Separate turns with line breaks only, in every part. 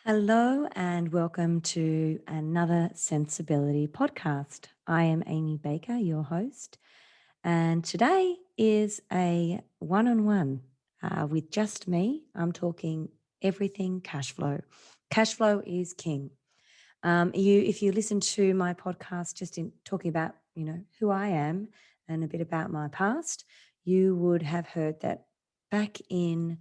Hello and welcome to another Sensibility podcast. I am Amy Baker, your host, and today is a one on one with just me. I'm talking everything cash flow. Cash flow is king. If you listen to my podcast, just in talking about who I am and a bit about my past, you would have heard that back in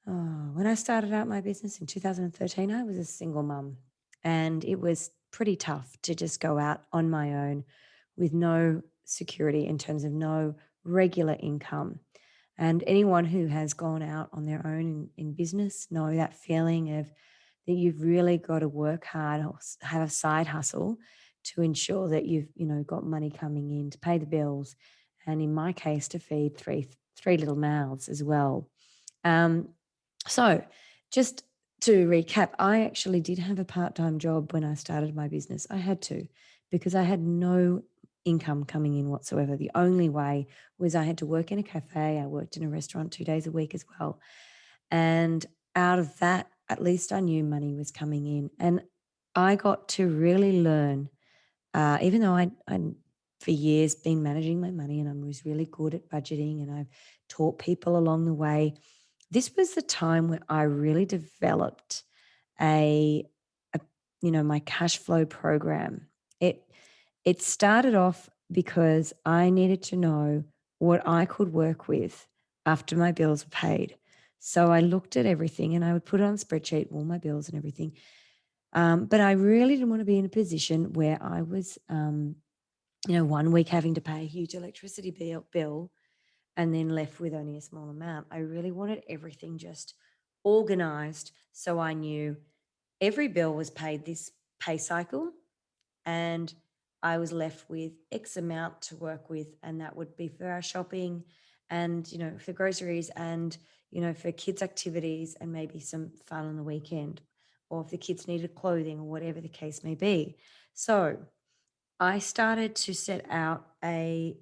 when I started out my business in 2013, I was a single mum, and it was pretty tough to just go out on my own with no security in terms of no regular income. And anyone who has gone out on their own in business know that feeling of that you've really got to work hard or have a side hustle to ensure that you've got money coming in to pay the bills, and in my case, to feed three little mouths as well. Um, so, just to recap, I actually did have a part time job when I started my business. I had to because I had no income coming in whatsoever. The only way was I had to work in a cafe. I worked in a restaurant 2 days a week as well. And out of that, at least I knew money was coming in. And I got to really learn, even though I'd for years been managing my money and I was really good at budgeting and I've taught people along the way. This was the time where I really developed a, a my cash flow program. It it started off because I needed to know what I could work with after my bills were paid. So I looked at everything and I would put it on a spreadsheet, all my bills and everything. But I really didn't want to be in a position where I was, 1 week having to pay a huge electricity bill and then left with only a small amount. I really wanted everything just organized so I knew every bill was paid this pay cycle and I was left with X amount to work with. And that would be for our shopping and, for groceries and, for kids' activities and maybe some fun on the weekend, or if the kids needed clothing or whatever the case may be. So I started to set out a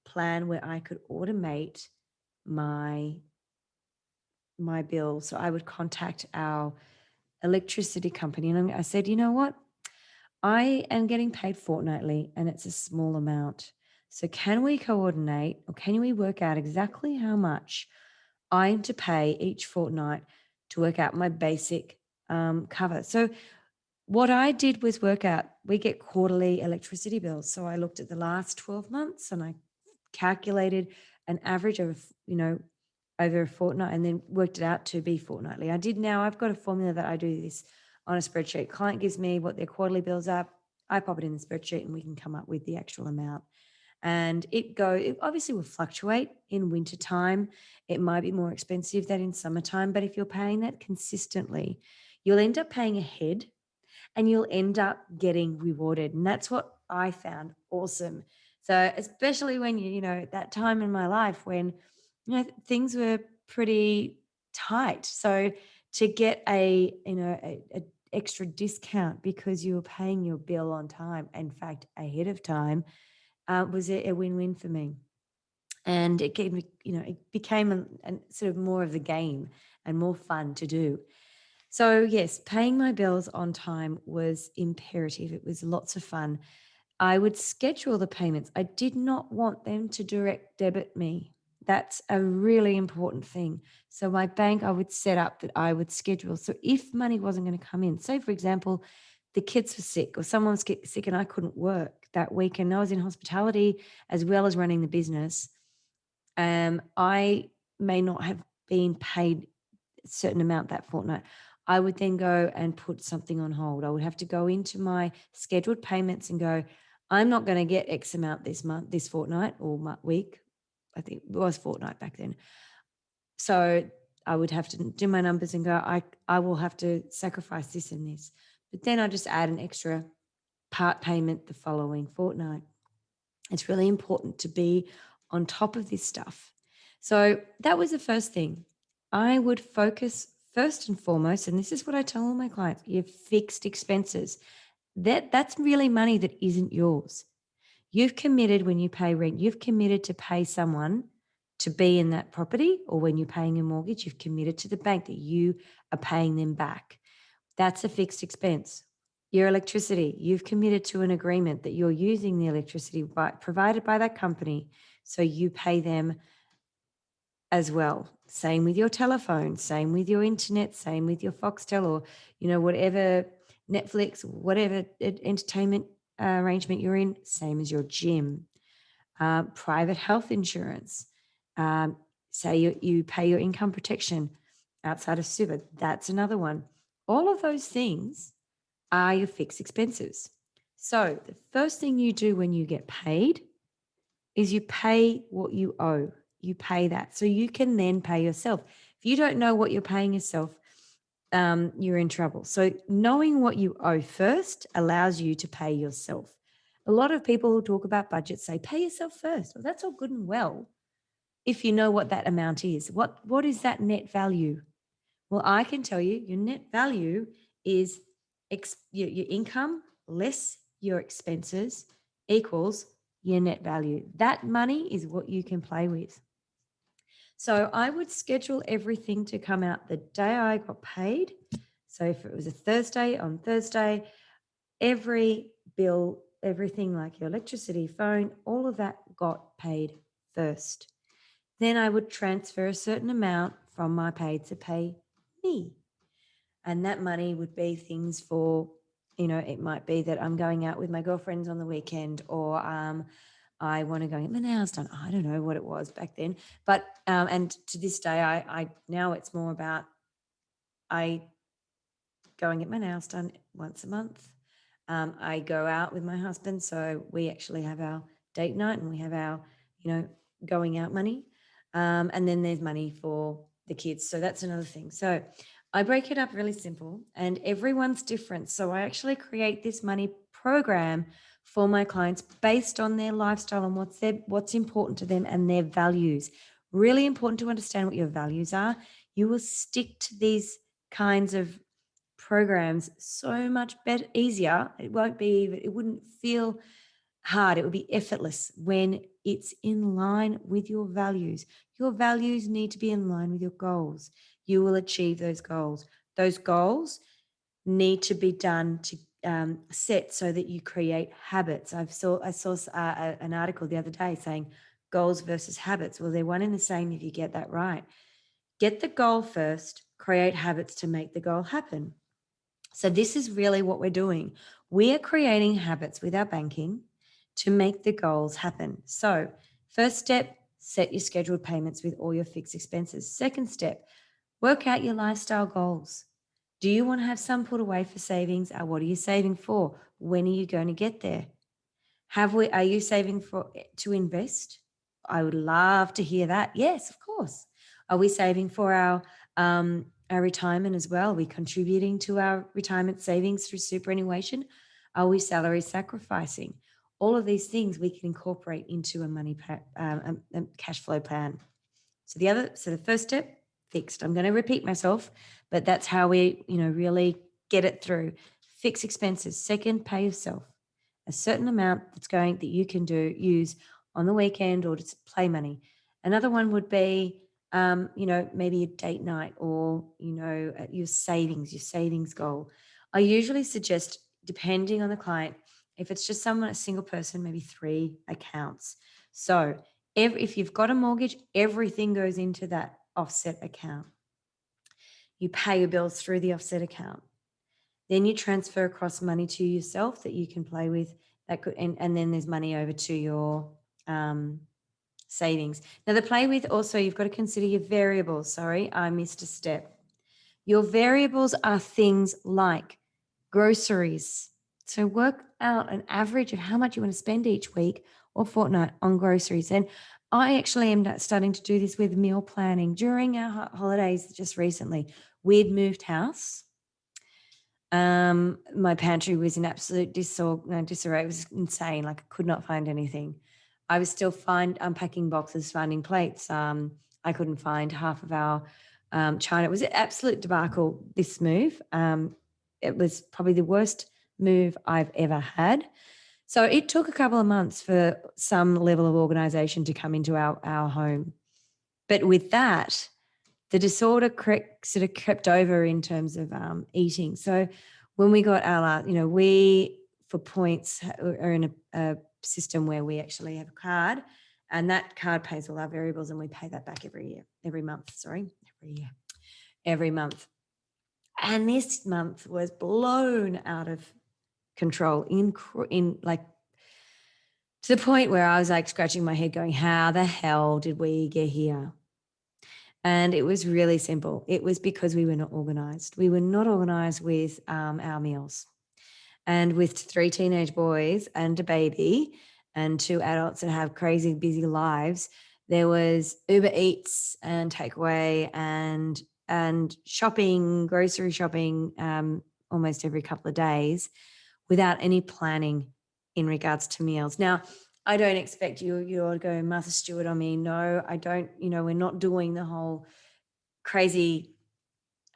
plan where I could automate my my bill. So I would contact our electricity company and I said, you know what? I am getting paid fortnightly and it's a small amount. So can we coordinate or can we work out exactly how much I'm to pay each fortnight to work out my basic cover? So what I did was work out, we get quarterly electricity bills. So I looked at the last 12 months and I calculated an average of, over a fortnight and then worked it out to be fortnightly. I've got a formula that I do this on a spreadsheet. Client gives me what their quarterly bills are. I pop it in the spreadsheet and we can come up with the actual amount. And it obviously will fluctuate in winter time. It might be more expensive than in summertime, but if you're paying that consistently, you'll end up paying ahead and you'll end up getting rewarded. And that's what I found awesome. So, especially when at that time in my life when, things were pretty tight. So, to get a extra discount because you were paying your bill on time, in fact, ahead of time, was a win-win for me. And it gave me, it became a sort of more of the game and more fun to do. So, yes, paying my bills on time was imperative. It was lots of fun. I would schedule the payments. I did not want them to direct debit me. That's a really important thing. So, my bank, I would set up that I would schedule. So, if money wasn't going to come in, say, for example, the kids were sick or someone was sick and I couldn't work that week and I was in hospitality as well as running the business, I may not have been paid a certain amount that fortnight. I would then go and put something on hold. I would have to go into my scheduled payments and go, I'm not going to get X amount this month, this fortnight or week. I think it was fortnight back then. So I would have to do my numbers and go, I will have to sacrifice this and this. But then I just add an extra part payment the following fortnight. It's really important to be on top of this stuff. So that was the first thing. I would focus first and foremost, and this is what I tell all my clients, your fixed expenses. That's really money that isn't yours. You've committed when you pay rent, you've committed to pay someone to be in that property, or when you're paying a mortgage, you've committed to the bank that you are paying them back. That's a fixed expense. Your electricity, you've committed to an agreement that you're using the electricity provided by that company, so you pay them as well. Same with your telephone, same with your internet, same with your Foxtel, or whatever, Netflix, whatever entertainment arrangement you're in. Same as your gym. Private health insurance. Say you pay your income protection outside of super. That's another one. All of those things are your fixed expenses. So the first thing you do when you get paid is you pay what you owe. You pay that. So you can then pay yourself. If you don't know what you're paying yourself, you're in trouble. So knowing what you owe first allows you to pay yourself. A lot of people who talk about budgets say, pay yourself first. Well, that's all good and well if you know what that amount is. What is that net value? Well, I can tell you your net value is your income less your expenses equals your net value. That money is what you can play with. So I would schedule everything to come out the day I got paid. So if it was a Thursday, on Thursday, every bill, everything like your electricity, phone, all of that got paid first. Then I would transfer a certain amount from my pay to pay me. And that money would be things for, it might be that I'm going out with my girlfriends on the weekend, or I want to go get my nails done. I don't know what it was back then. But, and to this day, I now it's more about I go and get my nails done once a month. I go out with my husband. So we actually have our date night and we have our, going out money. And then there's money for the kids. So that's another thing. So I break it up really simple, and everyone's different. So I actually create this money program for my clients based on their lifestyle and what's important to them and their values. Really important to understand what your values are. You will stick to these kinds of programs so much better, easier. It wouldn't feel hard. It would be effortless when it's in line with your values. Your values need to be in line with your goals. You will achieve those goals. Those goals need to be done to set so that you create habits. I saw an article the other day saying goals versus habits. Well, they're one and the same if you get that right. Get the goal first, create habits to make the goal happen. So this is really what we're doing. We are creating habits with our banking to make the goals happen. So first step, set your scheduled payments with all your fixed expenses. Second step, work out your lifestyle goals. Do you want to have some put away for savings? What are you saving for? When are you going to get there? Are you saving to invest? I would love to hear that. Yes, of course. Are we saving for our retirement as well? Are we contributing to our retirement savings through superannuation? Are we salary sacrificing? All of these things we can incorporate into a cash flow plan. So the first step, fixed. I'm going to repeat myself, but that's how we, really get it through. Fix expenses. Second, pay yourself a certain amount that you can use on the weekend or to play money. Another one would be, maybe a date night, or, your savings goal. I usually suggest, depending on the client, if it's just a single person, maybe 3 accounts. So if you've got a mortgage, everything goes into that offset account. You pay your bills through the offset account. Then you transfer across money to yourself that you can play with. And then there's money over to your savings. Now the play with, also you've got to consider your variables. Sorry, I missed a step. Your variables are things like groceries. So work out an average of how much you want to spend each week or fortnight on groceries. And I actually am starting to do this with meal planning. During our holidays just recently, we'd moved house. My pantry was in absolute disarray. It was insane. Like I could not find anything. I was still unpacking boxes, finding plates. I couldn't find half of our china. It was an absolute debacle, this move. It was probably the worst move I've ever had. So it took a couple of months for some level of organisation to come into our home. But with that, the disorder sort of crept over in terms of eating. So when we got our, we for points are in a system where we actually have a card, and that card pays all our variables, and we pay that back every month. And this month was blown out of control in like to the point where I was like scratching my head going, how the hell did we get here? And it was really simple. It was because we were not organized. We were not organized with our meals. And with 3 teenage boys and a baby and 2 adults that have crazy busy lives, there was Uber Eats and takeaway and shopping, grocery shopping almost every couple of days without any planning in regards to meals. Now, I don't expect you're to go Martha Stewart on me. No, I don't, we're not doing the whole crazy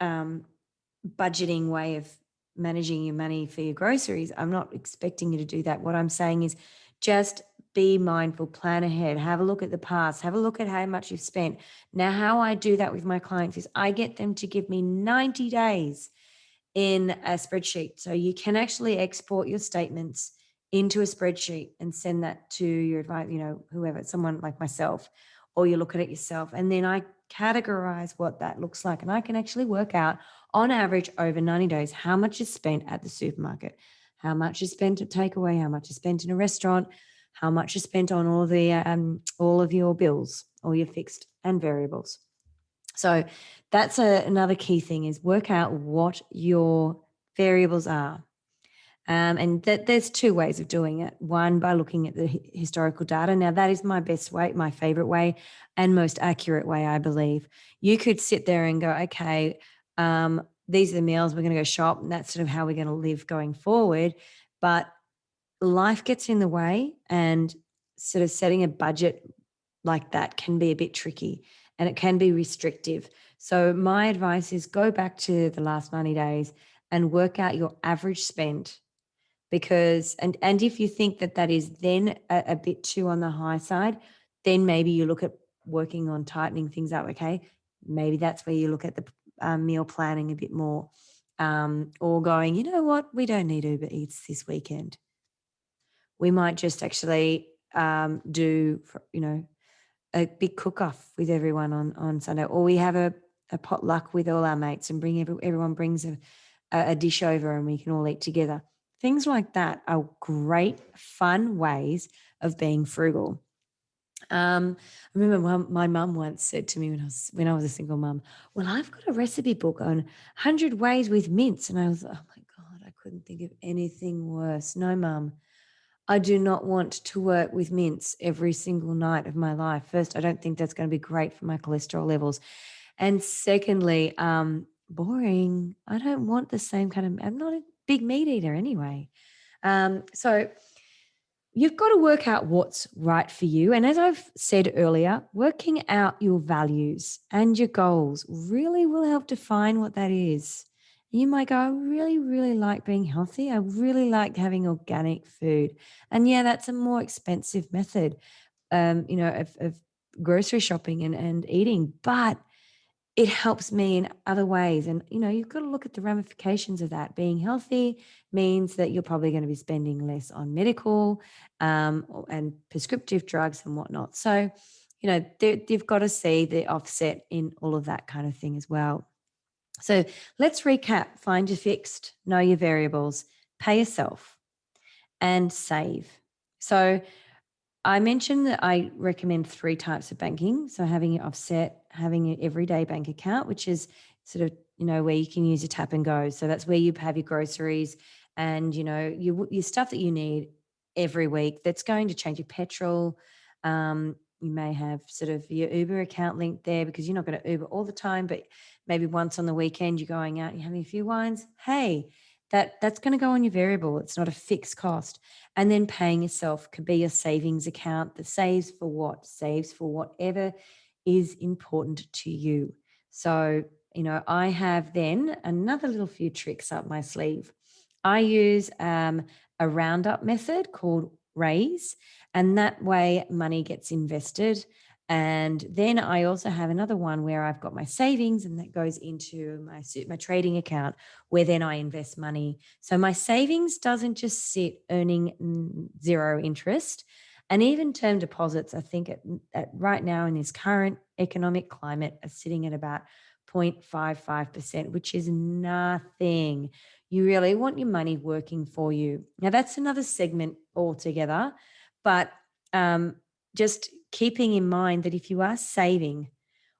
budgeting way of managing your money for your groceries. I'm not expecting you to do that. What I'm saying is just be mindful, plan ahead, have a look at the past, have a look at how much you've spent. Now, how I do that with my clients is I get them to give me 90 days in a spreadsheet. So you can actually export your statements into a spreadsheet and send that to your advisor, whoever, someone like myself, or you look at it yourself. And then I categorize what that looks like. And I can actually work out on average over 90 days, how much is spent at the supermarket, how much is spent at takeaway, how much is spent in a restaurant, how much is spent on all of your bills, all your fixed and variables. So that's another key thing is work out what your variables are. And there's 2 ways of doing it. One, by looking at the historical data. Now, that is my best way, my favorite way, and most accurate way, I believe. You could sit there and go, okay, these are the meals, we're going to go shop, and that's sort of how we're going to live going forward. But life gets in the way, and sort of setting a budget like that can be a bit tricky and it can be restrictive. So my advice is go back to the last 90 days and work out your average spend, because and if you think that is then a bit too on the high side, then maybe you look at working on tightening things up. Okay, maybe that's where you look at the meal planning a bit more, or going, you know what, we don't need Uber Eats this weekend. We might just actually do a big cook-off with everyone on Sunday, or we have a potluck with all our mates and everyone brings a dish over and we can all eat together. Things like that are great, fun ways of being frugal. I remember my mum once said to me when I was a single mum, well, I've got a recipe book on 100 ways with mince. And I was, oh my God, I couldn't think of anything worse. No, Mum, I do not want to work with mince every single night of my life. First, I don't think that's going to be great for my cholesterol levels. And secondly, boring. I don't want the same I'm not a big meat eater anyway. So you've got to work out what's right for you. And as I've said earlier, working out your values and your goals really will help define what that is. You might go, I really, really like being healthy. I really like having organic food. And yeah, that's a more expensive method, of grocery shopping and eating, but it helps me in other ways. And, you've got to look at the ramifications of that. Being healthy means that you're probably going to be spending less on medical and prescriptive drugs and whatnot. So, you've got to see the offset in all of that kind of thing as well. So let's recap. Find your fixed, know your variables, pay yourself, and save. So I mentioned that I recommend 3 types of banking. So having your offset, having your everyday bank account, which is sort of, where you can use your tap and go. So that's where you have your groceries and, your stuff that you need every week. That's going to change your petrol. You may have sort of your Uber account linked there because you're not going to Uber all the time, but maybe once on the weekend you're going out, you're having a few wines. Hey, that's going to go on your variable. It's not a fixed cost. And then paying yourself could be your savings account that saves for what? Saves for whatever is important to you. So, I have then another little few tricks up my sleeve. I use a roundup method called Raise, and that way money gets invested And then I also have another one where I've got my savings, and that goes into my trading account, where then I invest money. So my savings doesn't just sit earning zero interest. And even term deposits, I think at right now in this current economic climate, are sitting at about 0.55%, which is nothing. You really want your money working for you. Now, that's another segment altogether, but just keeping in mind that if you are saving,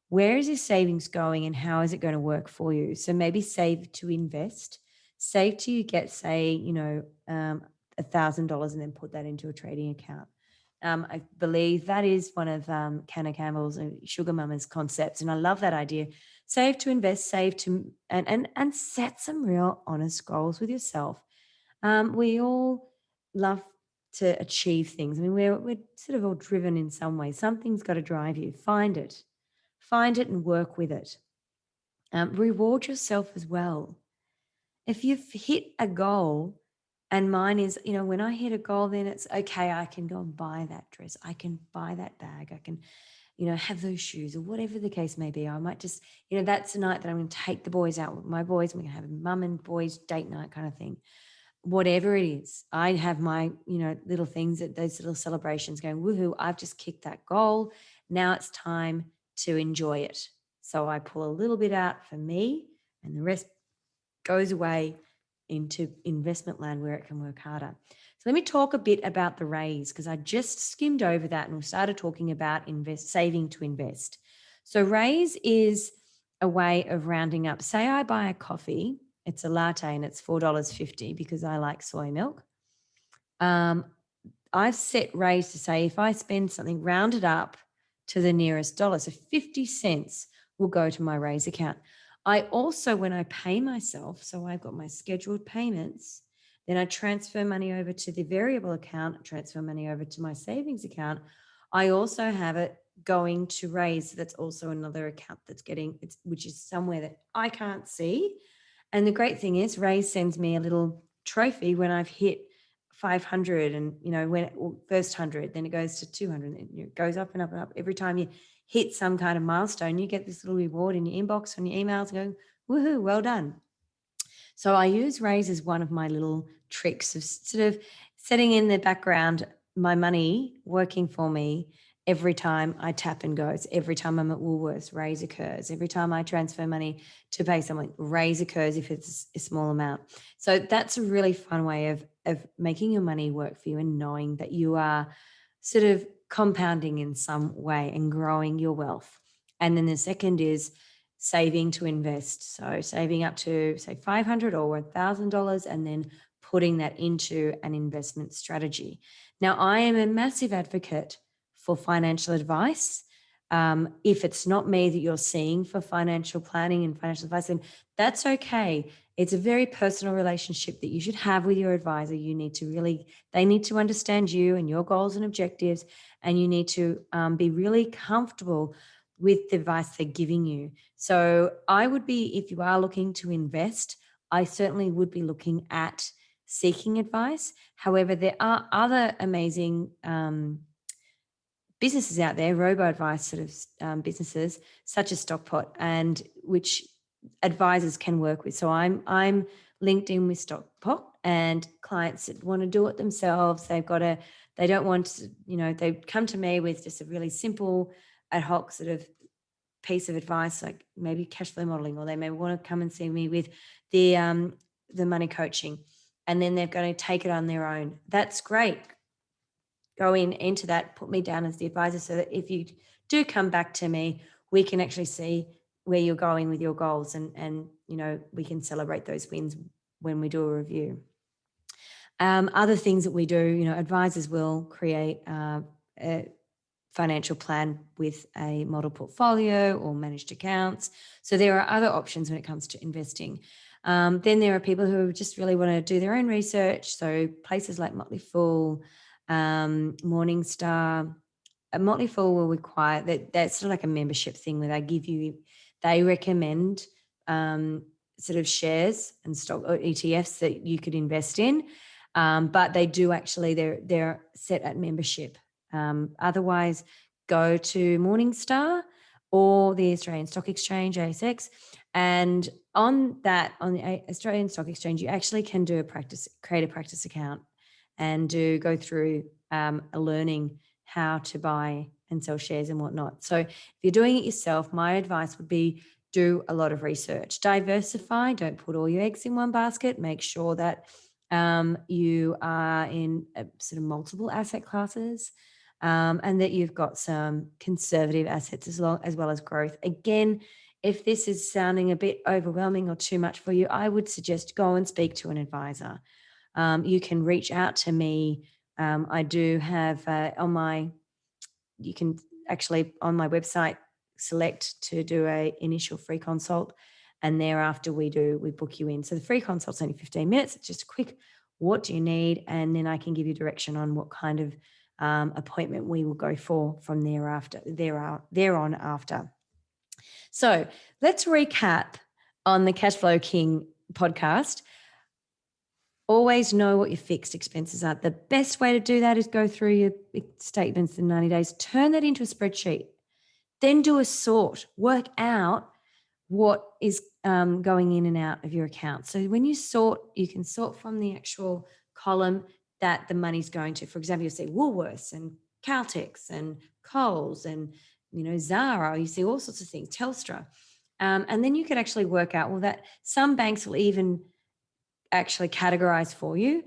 where is your savings going and how is it going to work for you? So maybe save to invest, save till you get, say, $1,000 and then put that into a trading account. I believe that is one of Canna Campbell's and Sugar Mama's concepts, and I love that idea. Save to invest, save to, and set some real honest goals with yourself. We all love to achieve things. I mean, we're sort of all driven in some way. Something's got to drive you. Find it and work with it. Reward yourself as well. If you've hit a goal, and mine is, when I hit a goal, then it's okay, I can go and buy that dress, I can buy that bag, I can, have those shoes, or whatever the case may be. I might just, that's the night that I'm going to take the boys out with my boys. We're going to have a mum and boys date night kind of thing. Whatever it is, I have my, little things, that those little celebrations going, woohoo, I've just kicked that goal. Now it's time to enjoy it. So I pull a little bit out for me, and the rest goes away into investment land where it can work harder. So let me talk a bit about the raise, because I just skimmed over that and we started talking about saving to invest. So raise is a way of rounding up. Say I buy a coffee, it's a latte and it's $4.50 because I like soy milk. I've set raise to say if I spend something rounded up to the nearest dollar, so 50 cents will go to my raise account. I also, when I pay myself, so I've got my scheduled payments, then I transfer money over to the variable account, transfer money over to my savings account. I also have it going to raise. That's also another account that's which is somewhere that I can't see. And the great thing is raise sends me a little trophy when I've hit 500, and when first 100, then it goes to 200, and it goes up and up and up. Every time you hit some kind of milestone, you get this little reward in your inbox on your emails going, woohoo, well done. So I use raise as one of my little tricks of sort of setting in the background my money working for me. Every time I tap and goes, every time I'm at Woolworths, raise occurs. Every time I transfer money to pay someone, raise occurs if it's a small amount. So that's a really fun way of making your money work for you and knowing that you are sort of compounding in some way and growing your wealth. And then the second is saving to invest. So saving up to, say, $500 or $1,000 and then putting that into an investment strategy. Now, I am a massive advocate for financial advice. If it's not me that you're seeing for financial planning and financial advice, then that's okay. It's a very personal relationship that you should have with your advisor. You need to they need to understand you and your goals and objectives, and you need to be really comfortable with the advice they're giving you. So I would be, if you are looking to invest, I certainly would be looking at seeking advice. However, there are other amazing businesses out there, robo-advice sort of businesses, such as Stockpot, and which advisors can work with. So I'm linked in with Stockpot, and clients that want to do it themselves, they don't want to, they come to me with just a really simple ad hoc sort of piece of advice, like maybe cash flow modeling, or they may want to come and see me with the money coaching, and then they're going to take it on their own. That's great. Go into that, put me down as the advisor, so that if you do come back to me, we can actually see where you're going with your goals, and we can celebrate those wins when we do a review. Other things that we do, advisors will create a financial plan with a model portfolio or managed accounts. So there are other options when it comes to investing. Then there are people who just really want to do their own research. So places like Motley Fool, Morningstar. Motley Fool will require that's sort of like a membership thing where they recommend sort of shares and stock or ETFs that you could invest in. But they do actually, they're set at membership. Otherwise, go to Morningstar or the Australian Stock Exchange, ASX, and on the Australian Stock Exchange, you actually can create a practice account and go through learning how to buy and sell shares and whatnot. So if you're doing it yourself, my advice would be do a lot of research, diversify, don't put all your eggs in one basket, make sure that you are in sort of multiple asset classes, and that you've got some conservative assets as well as growth. Again, if this is sounding a bit overwhelming or too much for you, I would suggest go and speak to an advisor. You can reach out to me. I do have you can actually on my website select to do a initial free consult, and thereafter we book you in. So the free consult's only 15 minutes. It's just a quick, what do you need? And then I can give you direction on what kind of appointment we will go for from thereon after. So let's recap on the Cash Flow King podcast. Always know what your fixed expenses are. The best way to do that is go through your statements in 90 days, turn that into a spreadsheet, then do a sort, work out what is going in and out of your account. So when you sort, you can sort from the actual column that the money's going to. For example, you'll see Woolworths and Caltex and Coles and Zara. You see all sorts of things, Telstra. And then you could actually work out, well, that some banks will even actually categorize for you.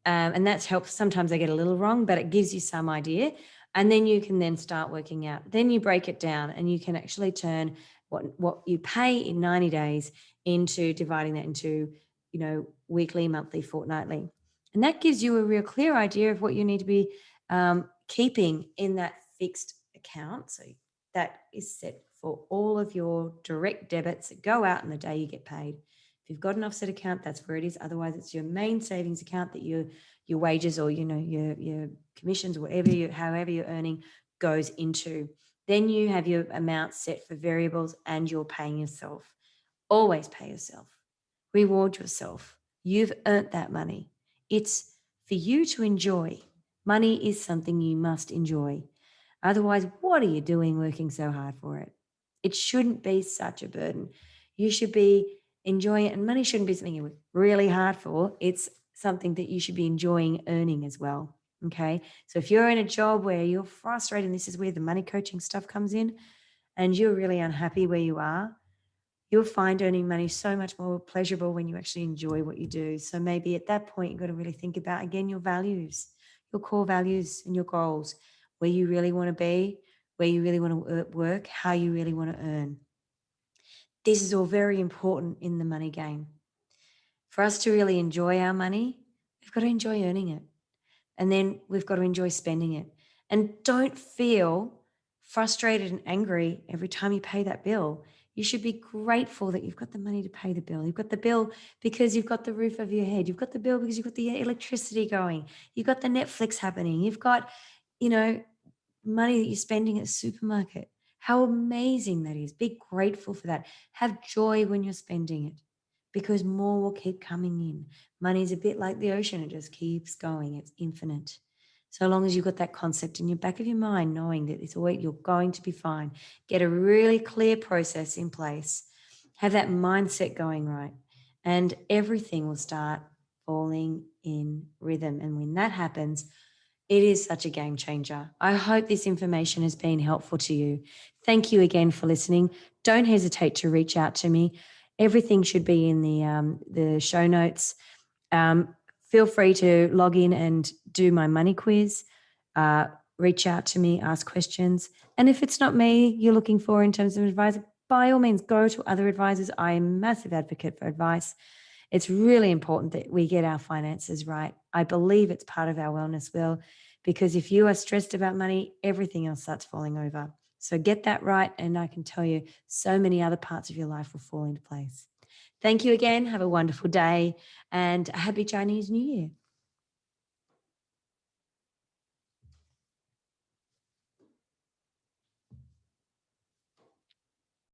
And that's helped. Sometimes they get a little wrong, but it gives you some idea. And then you can then start working out. Then you break it down and you can actually turn what you pay in 90 days into dividing that into, weekly, monthly, fortnightly. And that gives you a real clear idea of what you need to be keeping in that fixed account. So that is set for all of your direct debits that go out on the day you get paid. If you've got an offset account, that's where it is. Otherwise, it's your main savings account that your wages or your commissions, however you're earning, goes into. Then you have your amount set for variables and you're paying yourself. Always pay yourself. Reward yourself. You've earned that money. It's for you to enjoy. Money is something you must enjoy. Otherwise, what are you doing working so hard for it? It shouldn't be such a burden. You should be enjoying it, and money shouldn't be something you work really hard for. It's something that you should be enjoying earning as well. Okay. So if you're in a job where you're frustrated, and this is where the money coaching stuff comes in, and you're really unhappy where you are, you'll find earning money so much more pleasurable when you actually enjoy what you do. So maybe at that point, you've got to really think about, again, your values, your core values and your goals, where you really want to be, where you really want to work, how you really want to earn. This is all very important in the money game. For us to really enjoy our money, we've got to enjoy earning it. And then we've got to enjoy spending it. And don't feel frustrated and angry every time you pay that bill. You should be grateful that you've got the money to pay the bill. You've got the bill because you've got the roof over your head. You've got the bill because you've got the electricity going. You've got the Netflix happening. You've got, money that you're spending at the supermarket. How amazing that is. Be grateful for that. Have joy when you're spending it, because more will keep coming in. Money is a bit like the ocean. It just keeps going. It's infinite. So long as you've got that concept in your back of your mind, knowing that it's always, you're going to be fine. Get a really clear process in place. Have that mindset going right. And everything will start falling in rhythm. And when that happens, it is such a game changer. I hope this information has been helpful to you. Thank you again for listening. Don't hesitate to reach out to me. Everything should be in the show notes. Feel free to log in and do my money quiz. Reach out to me, ask questions. And if it's not me you're looking for in terms of advice, by all means, go to other advisors. I am a massive advocate for advice. It's really important that we get our finances right. I believe it's part of our wellness wheel, because if you are stressed about money, everything else starts falling over. So get that right, and I can tell you so many other parts of your life will fall into place. Thank you again. Have a wonderful day and a happy Chinese New Year.